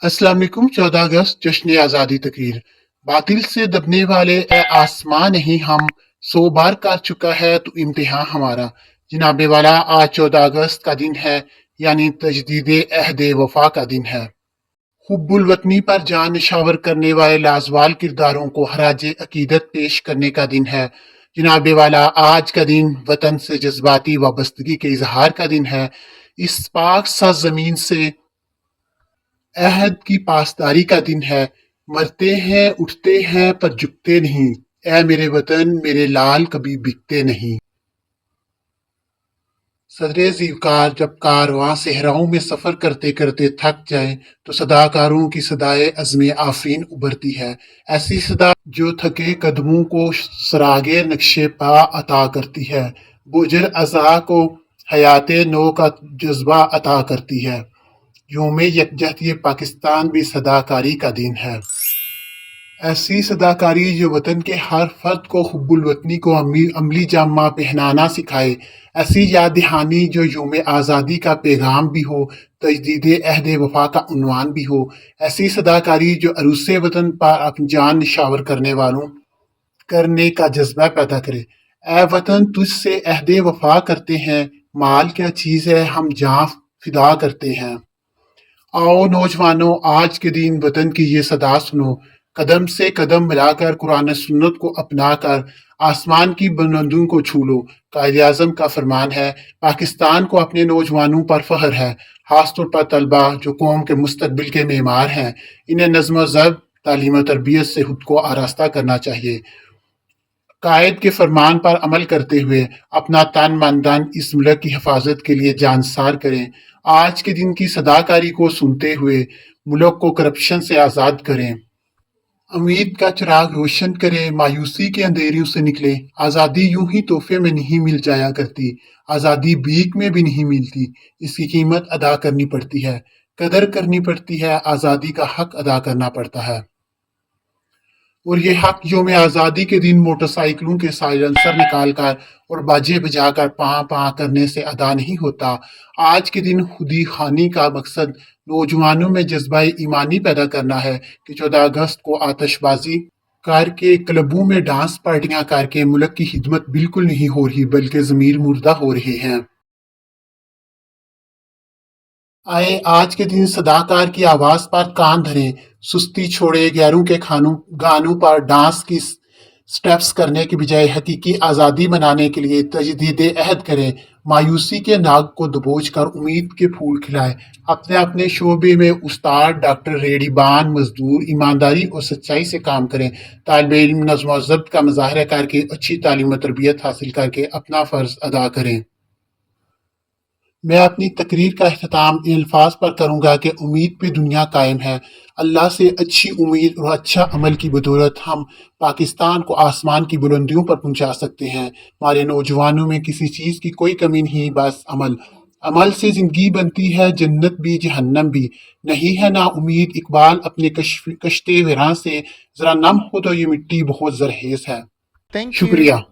अस्सलाम वालेकुम। 14 अगस्त जश्न आज़ादी तकरीर। बातिल से दबने वाले ए आसमां नहीं, हम 100 बार कर चुका है तो इम्तिहान हमारा। जनाबे वाला, आज 14 अगस्त का दिन है, यानी तजदीद अहद वफा का दिन है। हुब्बुल वतनी पर जान निछावर करने वाले लाजवाल किरदारों को खराज अकीदत पेश करने का दिन है। जनाबे वाला, आज का दिन वतन से जज्बाती वाबस्तगी के इजहार का दिन है। इस पाक सरजमीन से अहद की पासदारी का दिन है। मरते हैं उठते हैं पर झुकते नहीं, ऐ मेरे वतन मेरे लाल कभी बिकते नहीं। सदरे ज़ीवकार, जब कारवां सहराओं में सफ़र करते करते थक जाए तो सदाकारों की सदाए अज़्म आफरीन उभरती है। ऐसी सदा जो थके कदमों को सरागे नक्शे पा अता करती है, बुजर अज़ा को हयाते नो का जज्बा अता करती है। योम यकजहती पाकिस्तान भी सदाकारी का दिन है। ऐसी सदाकारी जो वतन के हर फर्द को हुब्बुल वतनी को अमली जामा पहनाना सिखाए। ऐसी याद दहानी जो योम आज़ादी का पैगाम भी हो, तजदीद अहद वफा का उन्वान भी हो। ऐसी सदाकारी जो अरूस वतन पर अपनी जान निछावर करने वालों करने का जज्बा पैदा करे। ए वतन, तुझसे अहद वफा करते हैं, माल क्या चीज़ है हम जान फिदा करते हैं। आओ नौजवानों, आज के दिन वतन की ये सदा सुनो। कदम से कदम मिलाकर कुरान सुन्नत को अपनाकर आसमान की बुलंदियों को छू लो। कायद आज़म का फरमान है, पाकिस्तान को अपने नौजवानों पर फख्र है, खासतौर पर तलबा जो कौम के मुस्तकबिल के मेमार हैं। इन्हें नज़्म ज़ब्त, तालीम और तरबियत से खुद को आरास्ता करना चाहिए। कायद के फरमान पर अमल करते हुए अपना तन मन धन इस मुल्क की हिफाजत के लिए जानसार करें। आज के दिन की सदाकारी को सुनते हुए मुल्क को करप्शन से आज़ाद करें। उम्मीद का चिराग रोशन करें, मायूसी के अंधेरों से निकले। आज़ादी यूं ही तोहफे में नहीं मिल जाया करती, आज़ादी भीख में भी नहीं मिलती। इसकी कीमत अदा करनी पड़ती है, कदर करनी पड़ती है, आज़ादी का हक अदा करना पड़ता है। और ये हक योम आज़ादी के दिन मोटरसाइकिलों के साइलेंसर निकालकर और बाजे बजाकर पाँ पाँ करने से अदा नहीं होता। आज के दिन खुदी खानी का मकसद नौजवानों में जज्बा ईमानी पैदा करना है कि 14 अगस्त को आतशबाजी करके, क्लबों में डांस पार्टियां करके मुल्क की खिदमत बिल्कुल नहीं हो रही, बल्कि ज़मीर मुर्दा हो रहे हैं। आए आज के दिन सदाकार की आवाज पर कान धरें, सुस्ती छोड़े, गैरों के खानों गानों पर डांस की स्टेप्स करने के बजाय हकीकी आज़ादी मनाने के लिए तजदीद अहद करें। मायूसी के नाग को दबोच कर उम्मीद के फूल खिलाएं। अपने अपने शोबे में उस्ताद, डॉक्टर, रेडीबान, मजदूर ईमानदारी और सच्चाई से काम करें। तालिब इल्म नज़्म व ज़ब्त का मुज़ाहरा करके अच्छी तालीम और तरबियत हासिल करके अपना फ़र्ज अदा करें। मैं अपनी तकरीर का अख्ताम इन अल्फाज पर करूँगा कि उम्मीद पे दुनिया कायम है। अल्लाह से अच्छी उम्मीद और अच्छा अमल की बदौलत हम पाकिस्तान को आसमान की बुलंदियों पर पहुँचा सकते हैं। हमारे नौजवानों में किसी चीज़ की कोई कमी नहीं, बस अमल। अमल से ज़िंदगी बनती है, जन्नत भी जहन्नम भी। नहीं है ना उम्मीद, इकबाल अपने कश्ते विरां से, ज़रा नम हो तो ये मिट्टी बहुत ज़रखेज़ है। Thank you. शुक्रिया।